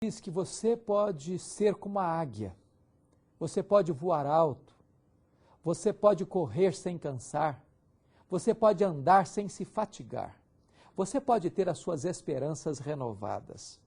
Diz que você pode ser como a águia, você pode voar alto, você pode correr sem cansar, você pode andar sem se fatigar, você pode ter as suas esperanças renovadas.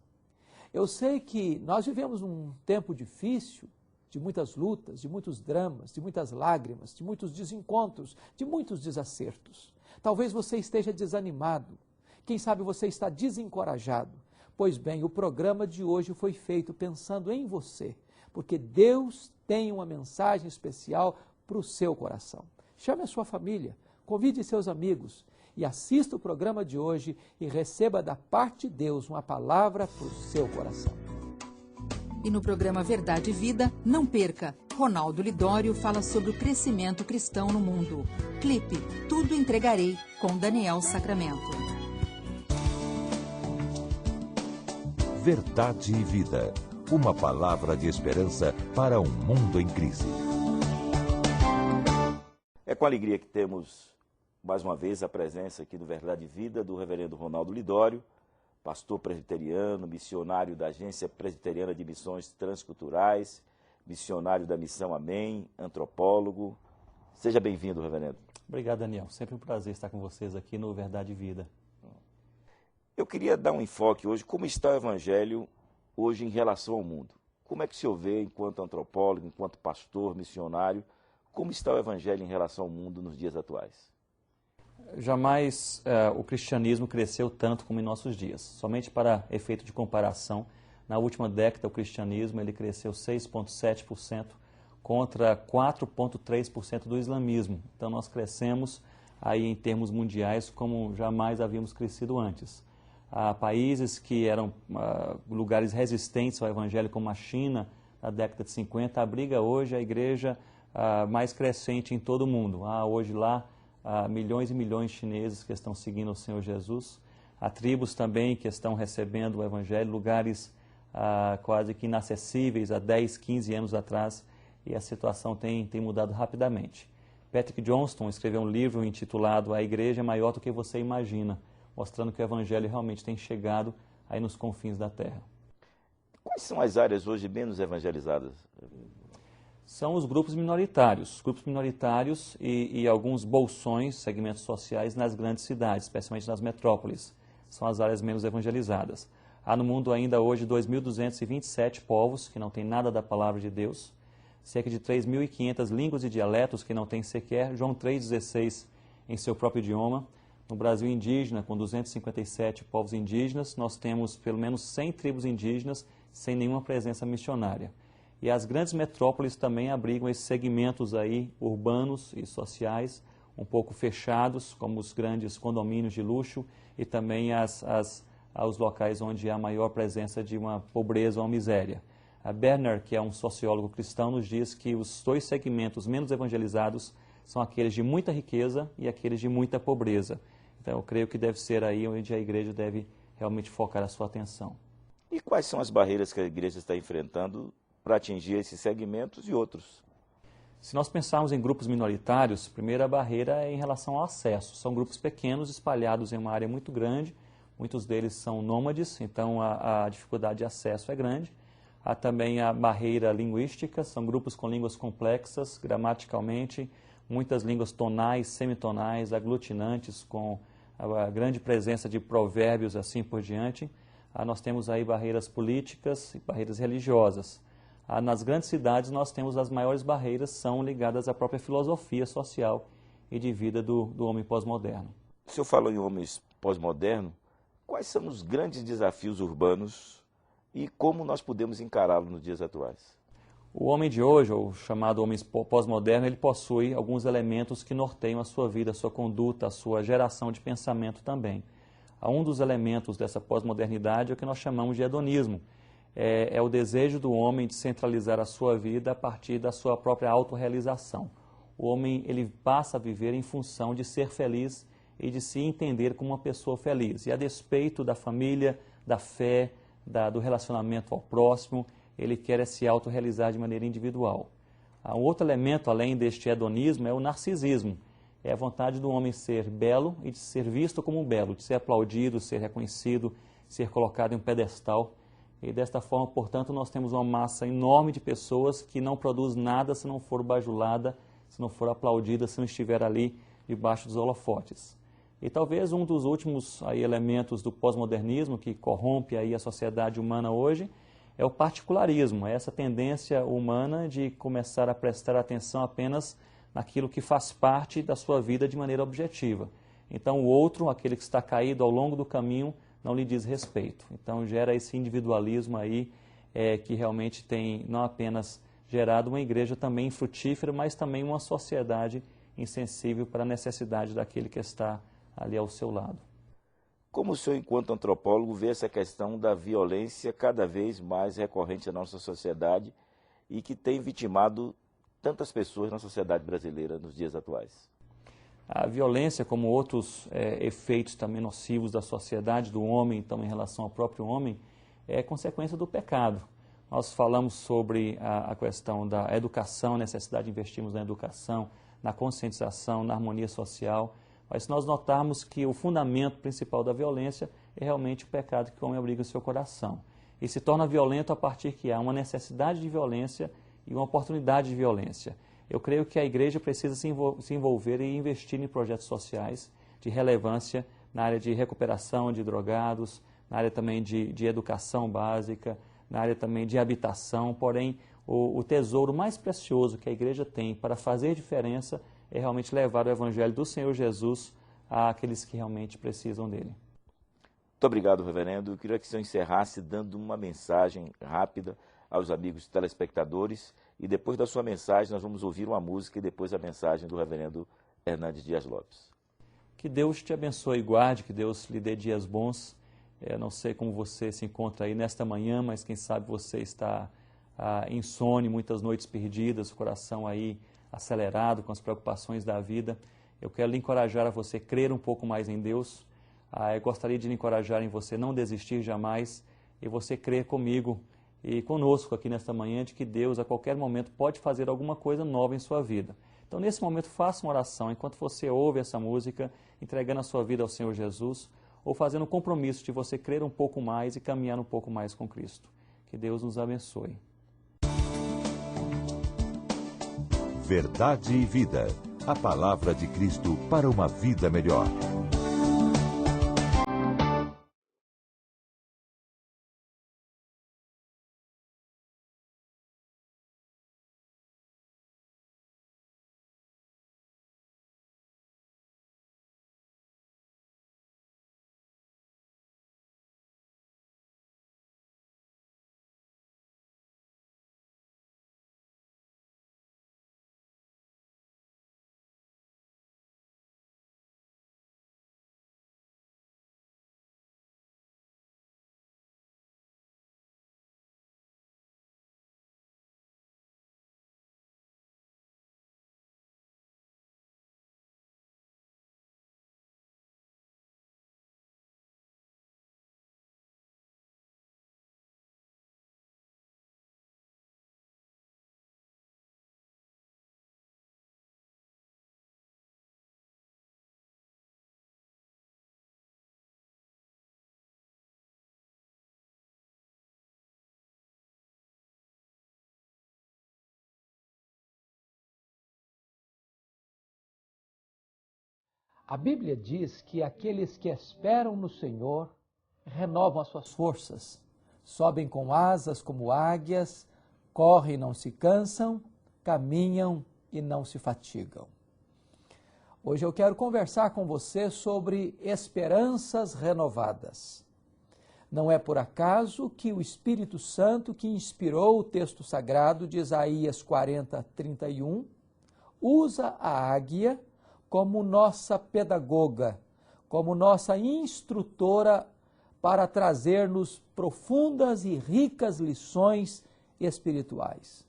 Eu sei que nós vivemos um tempo difícil, de muitas lutas, de muitos dramas, de muitas lágrimas, de muitos desencontros, de muitos desacertos. Talvez você esteja desanimado, quem sabe você está desencorajado. Pois bem, o programa de hoje foi feito pensando em você, porque Deus tem uma mensagem especial para o seu coração. Chame a sua família, convide seus amigos e assista o programa de hoje e receba da parte de Deus uma palavra para o seu coração. E no programa Verdade e Vida, não perca, Ronaldo Lidório fala sobre o crescimento cristão no mundo. Clipe Tudo Entregarei, com Daniel Sacramento. Verdade e Vida. Uma palavra de esperança para um mundo em crise. É com alegria que temos mais uma vez a presença aqui do Verdade e Vida do reverendo Ronaldo Lidório, pastor presbiteriano, missionário da Agência Presbiteriana de Missões Transculturais, missionário da Missão Amém, antropólogo. Seja bem-vindo, reverendo. Obrigado, Daniel. Sempre um prazer estar com vocês aqui no Verdade e Vida. Eu queria dar um enfoque hoje, como está o Evangelho hoje em relação ao mundo. Como é que o senhor vê, enquanto antropólogo, enquanto pastor, missionário, como está o Evangelho em relação ao mundo nos dias atuais? Jamais o cristianismo cresceu tanto como em nossos dias. Somente para efeito de comparação, na última década o cristianismo ele cresceu 6,7% contra 4,3% do islamismo. Então nós crescemos aí em termos mundiais como jamais havíamos crescido antes. Há países que eram lugares resistentes ao evangelho, como a China, na década de 50, abriga hoje a igreja mais crescente em todo o mundo. Há hoje lá milhões e milhões de chineses que estão seguindo o Senhor Jesus. Há tribos também que estão recebendo o evangelho, lugares quase que inacessíveis há 10, 15 anos atrás, e a situação tem mudado rapidamente. Patrick Johnston escreveu um livro intitulado A Igreja é Maior do que Você Imagina, mostrando que o Evangelho realmente tem chegado aí nos confins da terra. Quais são as áreas hoje menos evangelizadas? São os grupos minoritários. Grupos minoritários e alguns bolsões, segmentos sociais nas grandes cidades, especialmente nas metrópoles. São as áreas menos evangelizadas. Há no mundo ainda hoje 2.227 povos que não têm nada da palavra de Deus, cerca de 3.500 línguas e dialetos que não têm sequer João 3,16 em seu próprio idioma. No Brasil indígena, com 257 povos indígenas, nós temos pelo menos 100 tribos indígenas sem nenhuma presença missionária. E as grandes metrópoles também abrigam esses segmentos aí urbanos e sociais, um pouco fechados, como os grandes condomínios de luxo e também os locais onde há maior presença de uma pobreza ou uma miséria. A Berner, que é um sociólogo cristão, nos diz que os dois segmentos menos evangelizados são aqueles de muita riqueza e aqueles de muita pobreza. Então, eu creio que deve ser aí onde a igreja deve realmente focar a sua atenção. E quais são as barreiras que a igreja está enfrentando para atingir esses segmentos e outros? Se nós pensarmos em grupos minoritários, a primeira barreira é em relação ao acesso. São grupos pequenos, espalhados em uma área muito grande, muitos deles são nômades, então a dificuldade de acesso é grande. Há também a barreira linguística, são grupos com línguas complexas, gramaticalmente, muitas línguas tonais, semitonais, aglutinantes, com a grande presença de provérbios, assim por diante. Nós temos aí barreiras políticas e barreiras religiosas. Nas grandes cidades nós temos as maiores barreiras, são ligadas à própria filosofia social e de vida do homem pós-moderno. O senhor falou em homens pós-moderno, quais são os grandes desafios urbanos e como nós podemos encará-los nos dias atuais? O homem de hoje, ou chamado homem pós-moderno, ele possui alguns elementos que norteiam a sua vida, a sua conduta, a sua geração de pensamento também. Um dos elementos dessa pós-modernidade é o que nós chamamos de hedonismo. É o desejo do homem de centralizar a sua vida a partir da sua própria autorrealização. O homem ele passa a viver em função de ser feliz e de se entender como uma pessoa feliz. E a despeito da família, da fé, do relacionamento ao próximo, ele quer se autorrealizar de maneira individual. Um outro elemento, além deste hedonismo, é o narcisismo. É a vontade do homem ser belo e de ser visto como belo, de ser aplaudido, ser reconhecido, ser colocado em um pedestal. E desta forma, portanto, nós temos uma massa enorme de pessoas que não produz nada se não for bajulada, se não for aplaudida, se não estiver ali debaixo dos holofotes. E talvez um dos últimos elementos do pós-modernismo que corrompe a sociedade humana hoje é o particularismo, é essa tendência humana de começar a prestar atenção apenas naquilo que faz parte da sua vida de maneira objetiva. Então o outro, aquele que está caído ao longo do caminho, não lhe diz respeito. Então gera esse individualismo aí que realmente tem não apenas gerado uma igreja também frutífera, mas também uma sociedade insensível para a necessidade daquele que está ali ao seu lado. Como o senhor, enquanto antropólogo, vê essa questão da violência cada vez mais recorrente na nossa sociedade e que tem vitimado tantas pessoas na sociedade brasileira nos dias atuais? A violência, como outros efeitos também nocivos da sociedade, do homem, então em relação ao próprio homem, é consequência do pecado. Nós falamos sobre a questão da educação, a necessidade de investirmos na educação, na conscientização, na harmonia social, mas se nós notarmos que o fundamento principal da violência é realmente o pecado que o homem abriga o seu coração. E se torna violento a partir que há uma necessidade de violência e uma oportunidade de violência. Eu creio que a igreja precisa se envolver e investir em projetos sociais de relevância na área de recuperação de drogados, na área também de educação básica, na área também de habitação. Porém, o tesouro mais precioso que a igreja tem para fazer diferença é realmente levar o evangelho do Senhor Jesus àqueles que realmente precisam dele. Muito obrigado, reverendo. Eu queria que o senhor encerrasse dando uma mensagem rápida aos amigos telespectadores e depois da sua mensagem nós vamos ouvir uma música e depois a mensagem do reverendo Hernandes Dias Lopes. Que Deus te abençoe e guarde, que Deus lhe dê dias bons. Não sei como você se encontra aí nesta manhã, mas quem sabe você está insone, muitas noites perdidas, o coração aí acelerado com as preocupações da vida. Eu quero lhe encorajar a você crer um pouco mais em Deus. Eu gostaria de lhe encorajar em você não desistir jamais e você crer comigo e conosco aqui nesta manhã de que Deus a qualquer momento pode fazer alguma coisa nova em sua vida. Então nesse momento faça uma oração enquanto você ouve essa música, entregando a sua vida ao Senhor Jesus ou fazendo um compromisso de você crer um pouco mais e caminhar um pouco mais com Cristo. Que Deus nos abençoe. Verdade e vida. A palavra de Cristo para uma vida melhor. A Bíblia diz que aqueles que esperam no Senhor renovam as suas forças, sobem com asas como águias, correm e não se cansam, caminham e não se fatigam. Hoje eu quero conversar com você sobre esperanças renovadas. Não é por acaso que o Espírito Santo, que inspirou o texto sagrado de Isaías 40:31, usa a águia como nossa pedagoga, como nossa instrutora para trazer-nos profundas e ricas lições espirituais.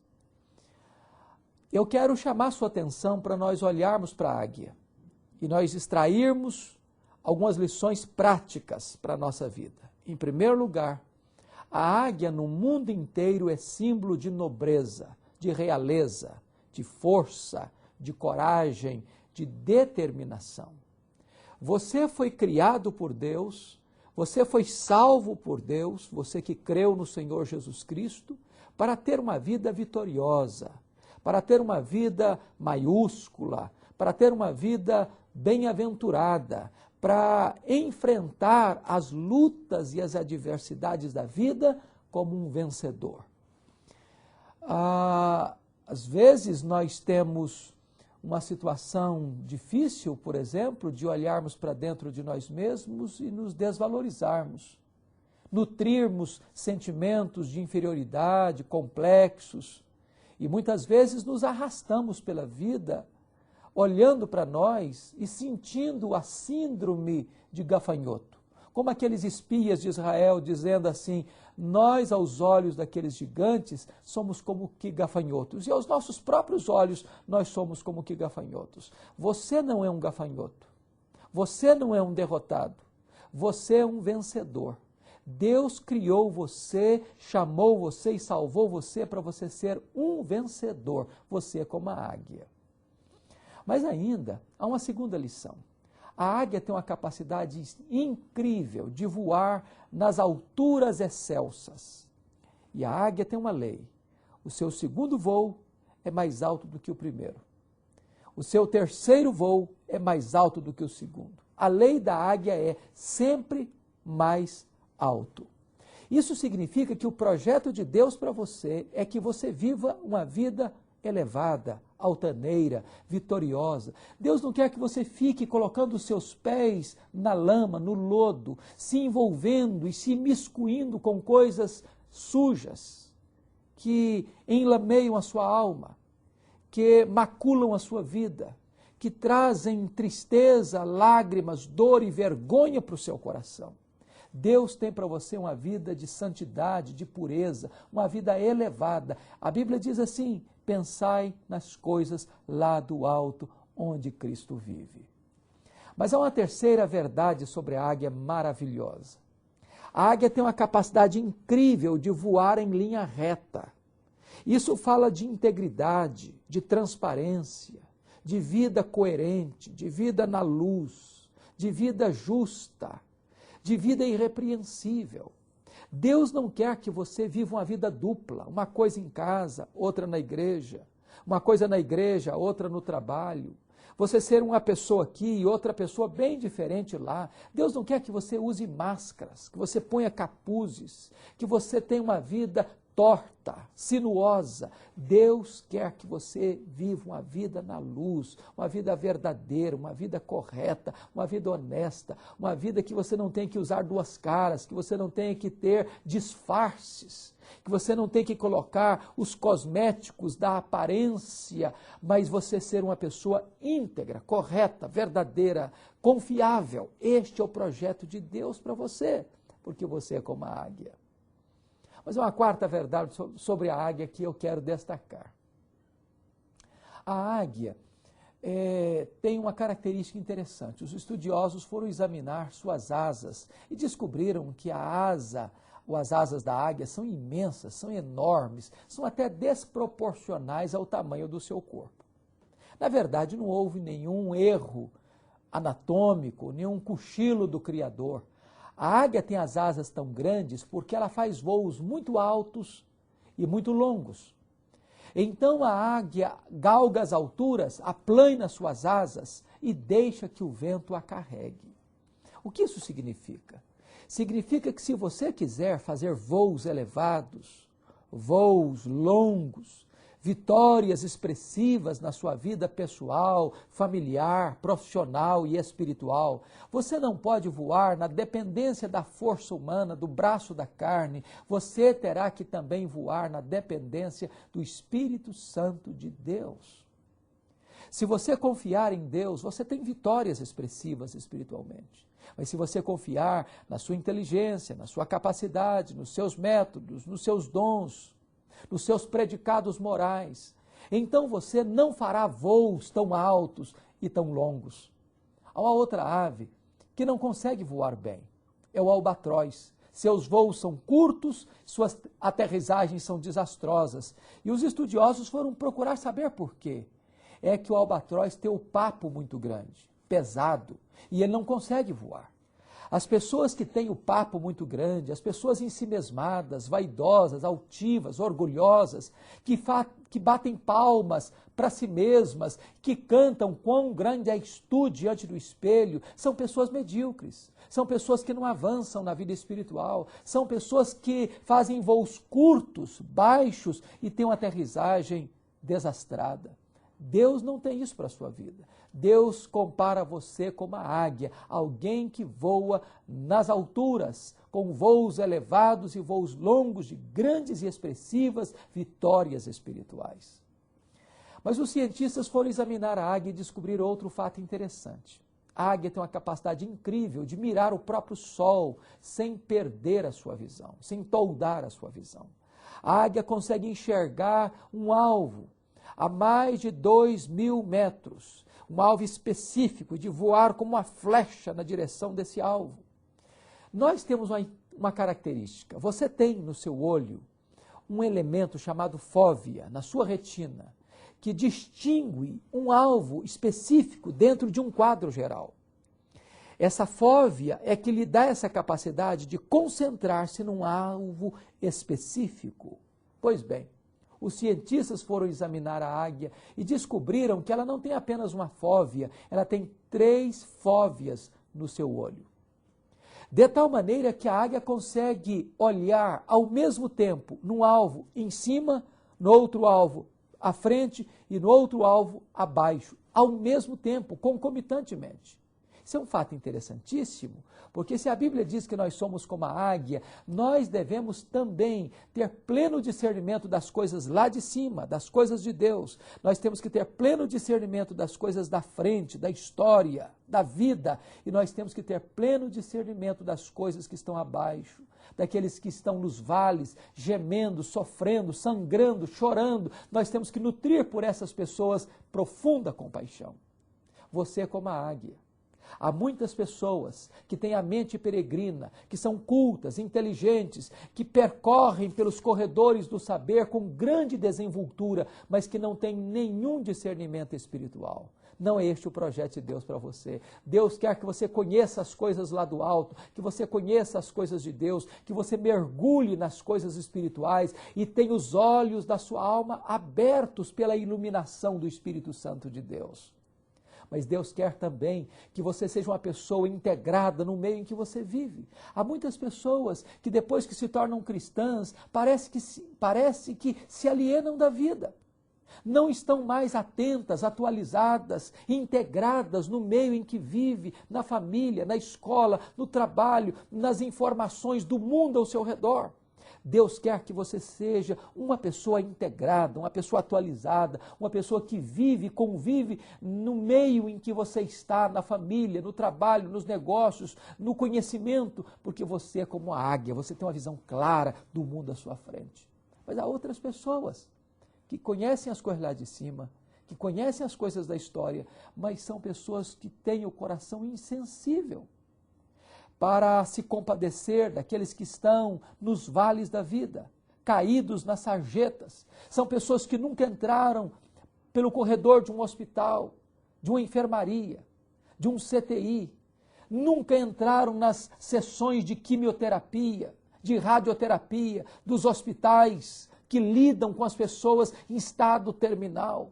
Eu quero chamar sua atenção para nós olharmos para a águia e nós extrairmos algumas lições práticas para a nossa vida. Em primeiro lugar, a águia no mundo inteiro é símbolo de nobreza, de realeza, de força, de coragem, de determinação. Você foi criado por Deus, Você foi salvo por Deus, você que creu no Senhor Jesus Cristo, para ter uma vida vitoriosa, para ter uma vida maiúscula, para ter uma vida bem-aventurada, para enfrentar as lutas e as adversidades da vida como um vencedor. Às vezes nós temos uma situação difícil, por exemplo, de olharmos para dentro de nós mesmos e nos desvalorizarmos, nutrirmos sentimentos de inferioridade, complexos, e muitas vezes nos arrastamos pela vida, olhando para nós e sentindo a síndrome de gafanhoto, como aqueles espias de Israel dizendo assim: nós aos olhos daqueles gigantes somos como que gafanhotos, e aos nossos próprios olhos nós somos como que gafanhotos. Você não é um gafanhoto, você não é um derrotado, você é um vencedor. Deus criou você, chamou você e salvou você para você ser um vencedor. Você é como a águia. Mas ainda há uma segunda lição. A águia tem uma capacidade incrível de voar nas alturas excelsas. E a águia tem uma lei. O seu segundo voo é mais alto do que o primeiro. O seu terceiro voo é mais alto do que o segundo. A lei da águia é sempre mais alto. Isso significa que o projeto de Deus para você é que você viva uma vida elevada, altaneira, vitoriosa. Deus não quer que você fique colocando os seus pés na lama, no lodo, se envolvendo e se imiscuindo com coisas sujas, que enlameiam a sua alma, que maculam a sua vida, que trazem tristeza, lágrimas, dor e vergonha para o seu coração. Deus tem para você uma vida de santidade, de pureza, uma vida elevada. A Bíblia diz assim: pensai nas coisas lá do alto, onde Cristo vive. Mas há uma terceira verdade sobre a águia maravilhosa. A águia tem uma capacidade incrível de voar em linha reta. Isso fala de integridade, de transparência, de vida coerente, de vida na luz, de vida justa, de vida irrepreensível. Deus não quer que você viva uma vida dupla, uma coisa em casa, outra na igreja, uma coisa na igreja, outra no trabalho. Você ser uma pessoa aqui e outra pessoa bem diferente lá. Deus não quer que você use máscaras, que você ponha capuzes, que você tenha uma vida torta, sinuosa. Deus quer que você viva uma vida na luz, uma vida verdadeira, uma vida correta, uma vida honesta, uma vida que você não tem que usar duas caras, que você não tem que ter disfarces, que você não tem que colocar os cosméticos da aparência, mas você ser uma pessoa íntegra, correta, verdadeira, confiável. Este é o projeto de Deus para você, porque você é como a águia. Mas uma quarta verdade sobre a águia que eu quero destacar. A águia tem uma característica interessante. Os estudiosos foram examinar suas asas e descobriram que as asas da águia são imensas, são enormes, são até desproporcionais ao tamanho do seu corpo. Na verdade, não houve nenhum erro anatômico, nenhum cochilo do Criador. A águia tem as asas tão grandes porque ela faz voos muito altos e muito longos. Então a águia galga as alturas, aplana suas asas e deixa que o vento a carregue. O que isso significa? Significa que se você quiser fazer voos elevados, voos longos, vitórias expressivas na sua vida pessoal, familiar, profissional e espiritual, você não pode voar na dependência da força humana, do braço da carne. Você terá que também voar na dependência do Espírito Santo de Deus. Se você confiar em Deus, você tem vitórias expressivas espiritualmente. Mas se você confiar na sua inteligência, na sua capacidade, nos seus métodos, nos seus dons, nos seus predicados morais, então você não fará voos tão altos e tão longos. Há uma outra ave que não consegue voar bem, é o albatroz. Seus voos são curtos, suas aterrissagens são desastrosas. E os estudiosos foram procurar saber por quê. É que o albatroz tem o papo muito grande, pesado, e ele não consegue voar. As pessoas que têm o papo muito grande, as pessoas ensimesmadas, vaidosas, altivas, orgulhosas, que batem palmas para si mesmas, que cantam quão grande és tu diante do espelho, são pessoas medíocres, são pessoas que não avançam na vida espiritual, são pessoas que fazem voos curtos, baixos e têm uma aterrissagem desastrada. Deus não tem isso para a sua vida. Deus compara você com uma águia, alguém que voa nas alturas, com voos elevados e voos longos de grandes e expressivas vitórias espirituais. Mas os cientistas foram examinar a águia e descobriram outro fato interessante. A águia tem uma capacidade incrível de mirar o próprio sol sem perder a sua visão, sem toldar a sua visão. A águia consegue enxergar um alvo a mais de 2.000 metros, um alvo específico, de voar como uma flecha na direção desse alvo. Nós temos uma característica. Você tem no seu olho um elemento chamado fóvea, na sua retina, que distingue um alvo específico dentro de um quadro geral. Essa fóvea é que lhe dá essa capacidade de concentrar-se num alvo específico. Pois bem, os cientistas foram examinar a águia e descobriram que ela não tem apenas uma fóvea, ela tem 3 fóveas no seu olho. De tal maneira que a águia consegue olhar ao mesmo tempo num alvo em cima, no outro alvo à frente e no outro alvo abaixo, ao mesmo tempo, concomitantemente. Isso é um fato interessantíssimo, porque se a Bíblia diz que nós somos como a águia, nós devemos também ter pleno discernimento das coisas lá de cima, das coisas de Deus. Nós temos que ter pleno discernimento das coisas da frente, da história, da vida, e nós temos que ter pleno discernimento das coisas que estão abaixo, daqueles que estão nos vales, gemendo, sofrendo, sangrando, chorando. Nós temos que nutrir por essas pessoas profunda compaixão. Você é como a águia. Há muitas pessoas que têm a mente peregrina, que são cultas, inteligentes, que percorrem pelos corredores do saber com grande desenvoltura, mas que não têm nenhum discernimento espiritual. Não é este o projeto de Deus para você. Deus quer que você conheça as coisas lá do alto, que você conheça as coisas de Deus, que você mergulhe nas coisas espirituais e tenha os olhos da sua alma abertos pela iluminação do Espírito Santo de Deus. Mas Deus quer também que você seja uma pessoa integrada no meio em que você vive. Há muitas pessoas que depois que se tornam cristãs, parece que se alienam da vida. Não estão mais atentas, atualizadas, integradas no meio em que vive, na família, na escola, no trabalho, nas informações do mundo ao seu redor. Deus quer que você seja uma pessoa integrada, uma pessoa atualizada, uma pessoa que vive, convive no meio em que você está, na família, no trabalho, nos negócios, no conhecimento, porque você é como a águia, você tem uma visão clara do mundo à sua frente. Mas há outras pessoas que conhecem as coisas lá de cima, que conhecem as coisas da história, mas são pessoas que têm o coração insensível para se compadecer daqueles que estão nos vales da vida, caídos nas sarjetas. São pessoas que nunca entraram pelo corredor de um hospital, de uma enfermaria, de um CTI, nunca entraram nas sessões de quimioterapia, de radioterapia, dos hospitais que lidam com as pessoas em estado terminal.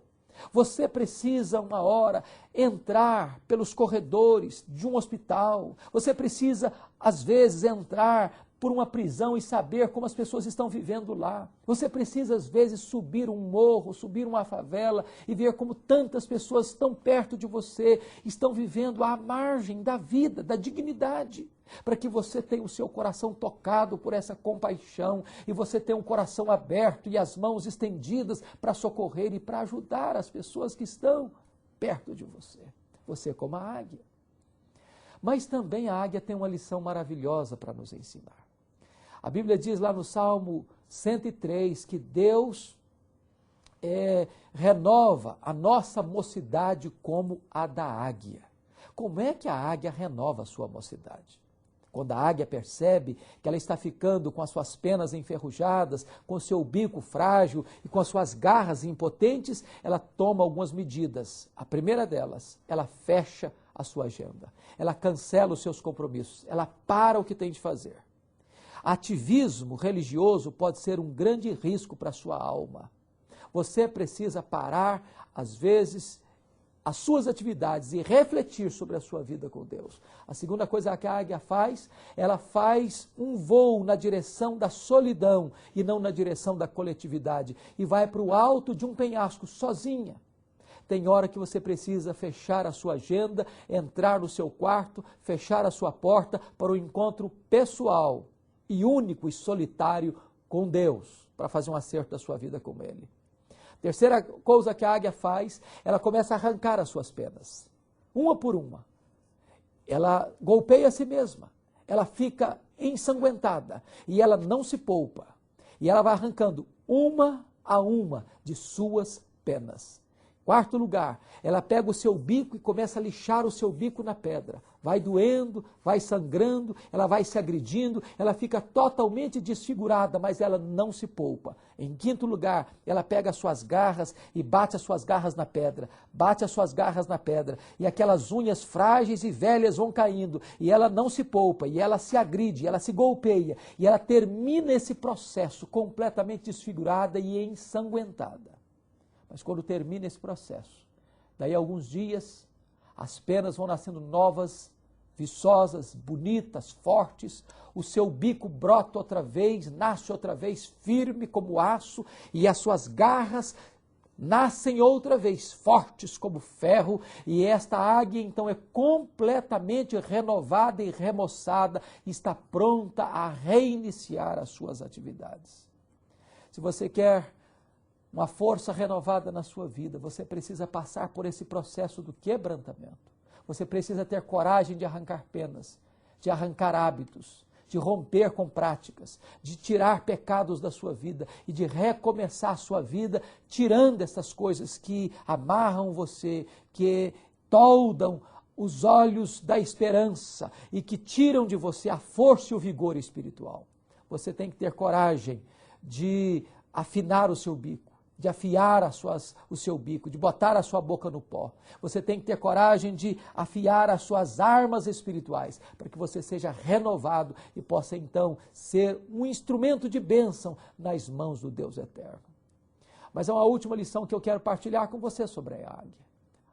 Você precisa, uma hora, entrar pelos corredores de um hospital. Você precisa, às vezes, entrar por uma prisão e saber como as pessoas estão vivendo lá. Você precisa, às vezes, subir um morro, subir uma favela e ver como tantas pessoas estão perto de você, estão vivendo à margem da vida, da dignidade, para que você tenha o seu coração tocado por essa compaixão e você tenha um coração aberto e as mãos estendidas para socorrer e para ajudar as pessoas que estão perto de você. Você é como a águia. Mas também a águia tem uma lição maravilhosa para nos ensinar. A Bíblia diz lá no Salmo 103 que Deus renova a nossa mocidade como a da águia. Como é que a águia renova a sua mocidade? Quando a águia percebe que ela está ficando com as suas penas enferrujadas, com o seu bico frágil e com as suas garras impotentes, ela toma algumas medidas. A primeira delas, ela fecha a sua agenda. Ela cancela os seus compromissos. Ela para o que tem de fazer. Ativismo religioso pode ser um grande risco para a sua alma. Você precisa parar, às vezes, as suas atividades e refletir sobre a sua vida com Deus. A segunda coisa que a águia faz, ela faz um voo na direção da solidão e não na direção da coletividade. E vai para o alto de um penhasco sozinha. Tem hora que você precisa fechar a sua agenda, entrar no seu quarto, fechar a sua porta para o encontro pessoal e único e solitário com Deus, para fazer um acerto da sua vida com Ele. Terceira coisa que a águia faz, ela começa a arrancar as suas penas, uma por uma. Ela golpeia a si mesma, ela fica ensanguentada e ela não se poupa. E ela vai arrancando uma a uma de suas penas. Quarto lugar, ela pega o seu bico e começa a lixar o seu bico na pedra. Vai doendo, vai sangrando, ela vai se agredindo, ela fica totalmente desfigurada, mas ela não se poupa. Em quinto lugar, ela pega as suas garras e bate as suas garras na pedra. Bate as suas garras na pedra. E aquelas unhas frágeis e velhas vão caindo. E ela não se poupa, e ela se agride, ela se golpeia. E ela termina esse processo completamente desfigurada e ensanguentada. Mas quando termina esse processo, daí a alguns dias, as penas vão nascendo novas, viçosas, bonitas, fortes, o seu bico brota outra vez, nasce outra vez firme como aço, e as suas garras nascem outra vez fortes como ferro, e esta águia então é completamente renovada e remoçada, e está pronta a reiniciar as suas atividades. Se você quer uma força renovada na sua vida, você precisa passar por esse processo do quebrantamento. Você precisa ter coragem de arrancar penas, de arrancar hábitos, de romper com práticas, de tirar pecados da sua vida e de recomeçar a sua vida tirando essas coisas que amarram você, que toldam os olhos da esperança e que tiram de você a força e o vigor espiritual. Você tem que ter coragem de afinar o seu bico, de afiar o seu bico, de botar a sua boca no pó. Você tem que ter coragem de afiar as suas armas espirituais, para que você seja renovado e possa então ser um instrumento de bênção nas mãos do Deus eterno. Mas há uma última lição que eu quero partilhar com você sobre a águia.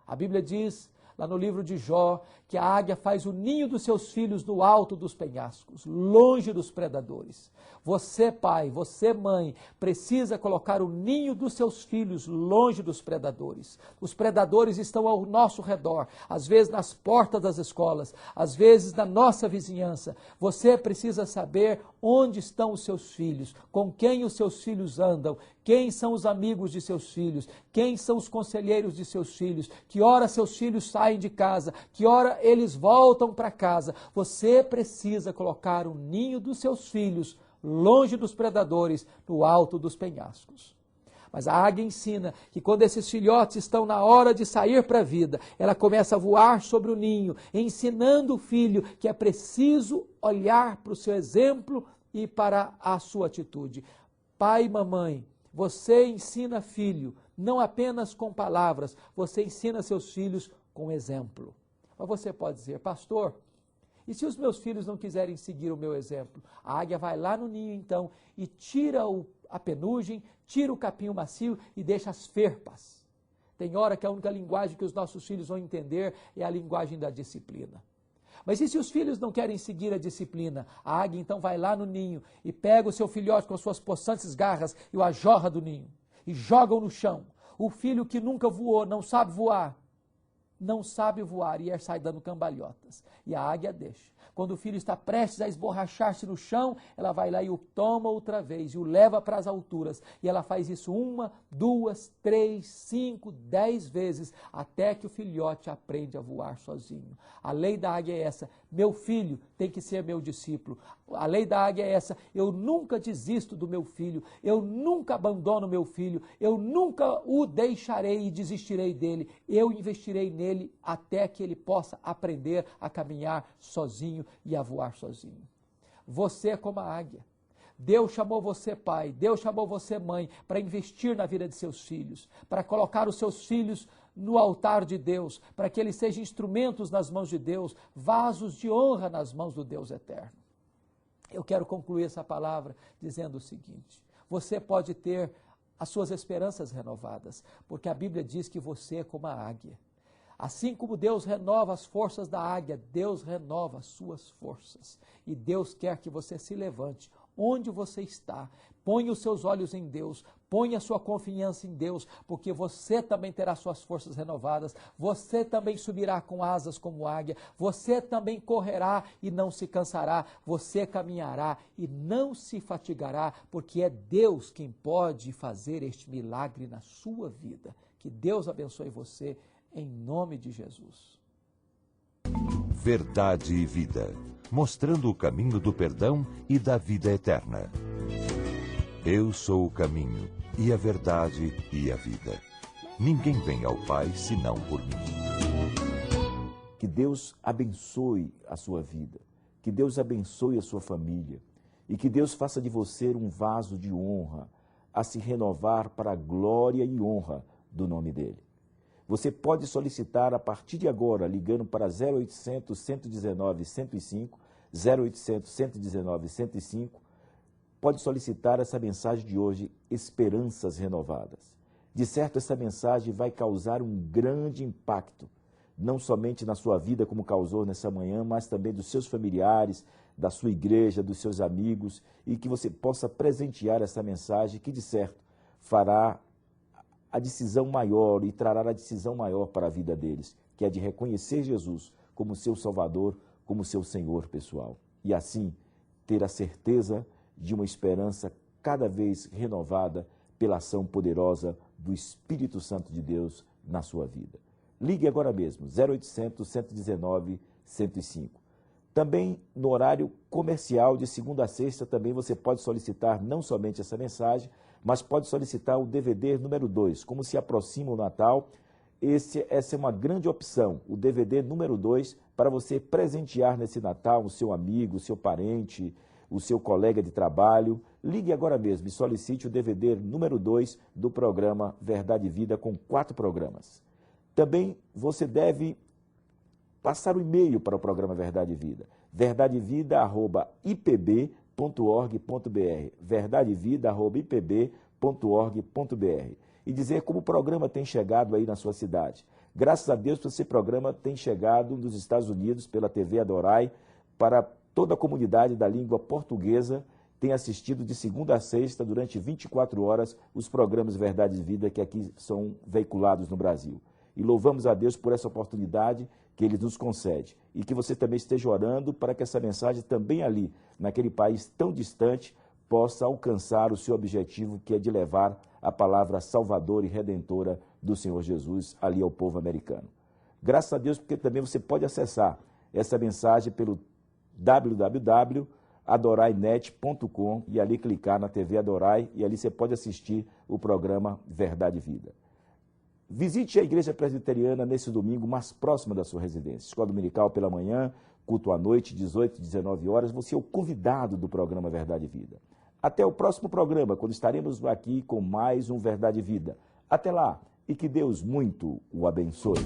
A Bíblia diz, lá no livro de Jó, que a águia faz o ninho dos seus filhos no alto dos penhascos, longe dos predadores. Você, pai, você, mãe, precisa colocar o ninho dos seus filhos longe dos predadores. Os predadores estão ao nosso redor, às vezes nas portas das escolas, às vezes na nossa vizinhança. Você precisa saber onde estão os seus filhos, com quem os seus filhos andam, quem são os amigos de seus filhos, quem são os conselheiros de seus filhos, que hora seus filhos saem de casa, que hora eles voltam para casa. Você precisa colocar o ninho dos seus filhos longe dos predadores, no alto dos penhascos. Mas a águia ensina que quando esses filhotes estão na hora de sair para a vida, ela começa a voar sobre o ninho, ensinando o filho que é preciso olhar para o seu exemplo e para a sua atitude. Pai e mamãe, você ensina filho, não apenas com palavras, você ensina seus filhos com exemplo. Mas você pode dizer, pastor, e se os meus filhos não quiserem seguir o meu exemplo? A águia vai lá no ninho então e tira a penugem, tira o capinho macio e deixa as ferpas. Tem hora que a única linguagem que os nossos filhos vão entender é a linguagem da disciplina. Mas e se os filhos não querem seguir a disciplina? A águia então vai lá no ninho e pega o seu filhote com as suas possantes garras e o ajorra do ninho e joga-o no chão. O filho que nunca voou, não sabe voar e sai dando cambalhotas. E a águia deixa. Quando o filho está prestes a esborrachar-se no chão, ela vai lá e o toma outra vez e o leva para as alturas. E ela faz isso 1, 2, 3, 5, 10 vezes, até que o filhote aprende a voar sozinho. A lei da águia é essa: meu filho tem que ser meu discípulo. A lei da águia é essa: eu nunca desisto do meu filho, eu nunca abandono meu filho, eu nunca o deixarei e desistirei dele. Eu investirei nele até que ele possa aprender a caminhar sozinho e a voar sozinho. Você é como a águia. Deus chamou você pai, Deus chamou você mãe para investir na vida de seus filhos, para colocar os seus filhos no altar de Deus, para que eles sejam instrumentos nas mãos de Deus, vasos de honra nas mãos do Deus eterno. Eu quero concluir essa palavra dizendo o seguinte: você pode ter as suas esperanças renovadas, porque a Bíblia diz que você é como a águia. Assim como Deus renova as forças da águia, Deus renova as suas forças. E Deus quer que você se levante onde você está, ponha os seus olhos em Deus, ponha a sua confiança em Deus, porque você também terá suas forças renovadas, você também subirá com asas como águia, você também correrá e não se cansará, você caminhará e não se fatigará, porque é Deus quem pode fazer este milagre na sua vida. Que Deus abençoe você, em nome de Jesus. Verdade e Vida, mostrando o caminho do perdão e da vida eterna. Eu sou o caminho, e a verdade e a vida. Ninguém vem ao Pai senão por mim. Que Deus abençoe a sua vida, que Deus abençoe a sua família e que Deus faça de você um vaso de honra a se renovar para a glória e honra do nome dele. Você pode solicitar a partir de agora, ligando para 0800 119 105, 0800 119 105, pode solicitar essa mensagem de hoje, Esperanças Renovadas. De certo, essa mensagem vai causar um grande impacto, não somente na sua vida, como causou nessa manhã, mas também dos seus familiares, da sua igreja, dos seus amigos, e que você possa presentear essa mensagem que, de certo, fará a decisão maior e trará a decisão maior para a vida deles, que é de reconhecer Jesus como seu Salvador, como seu Senhor pessoal. E assim, ter a certeza de uma esperança cada vez renovada pela ação poderosa do Espírito Santo de Deus na sua vida. Ligue agora mesmo, 0800 119 105. Também no horário comercial, de segunda a sexta, também você pode solicitar não somente essa mensagem, mas pode solicitar o DVD número 2. Como se aproxima o Natal, essa é uma grande opção, o DVD número 2, para você presentear nesse Natal o seu amigo, o seu parente, o seu colega de trabalho. Ligue agora mesmo e solicite o DVD número 2 do programa Verdade e Vida, com 4 programas. Também você deve passar o e-mail para o programa Verdade e Vida, verdadevida@ipb.org.br, verdadevida@ipb.org.br, e dizer como o programa tem chegado aí na sua cidade. Graças a Deus, esse programa tem chegado dos Estados Unidos pela TV Adorai, para toda a comunidade da língua portuguesa, tem assistido de segunda a sexta, durante 24 horas, os programas Verdade e Vida que aqui são veiculados no Brasil. E louvamos a Deus por essa oportunidade que Ele nos concede. E que você também esteja orando para que essa mensagem também ali, naquele país tão distante, possa alcançar o seu objetivo, que é de levar a palavra salvadora e redentora do Senhor Jesus ali ao povo americano. Graças a Deus, porque também você pode acessar essa mensagem pelo www.adorainet.com e ali clicar na TV Adorai, e ali você pode assistir o programa Verdade e Vida. Visite a Igreja Presbiteriana nesse domingo mais próxima da sua residência. Escola dominical pela manhã, culto à noite, 18 e 19 horas. Você é o convidado do programa Verdade e Vida. Até o próximo programa, quando estaremos aqui com mais um Verdade e Vida. Até lá, e que Deus muito o abençoe.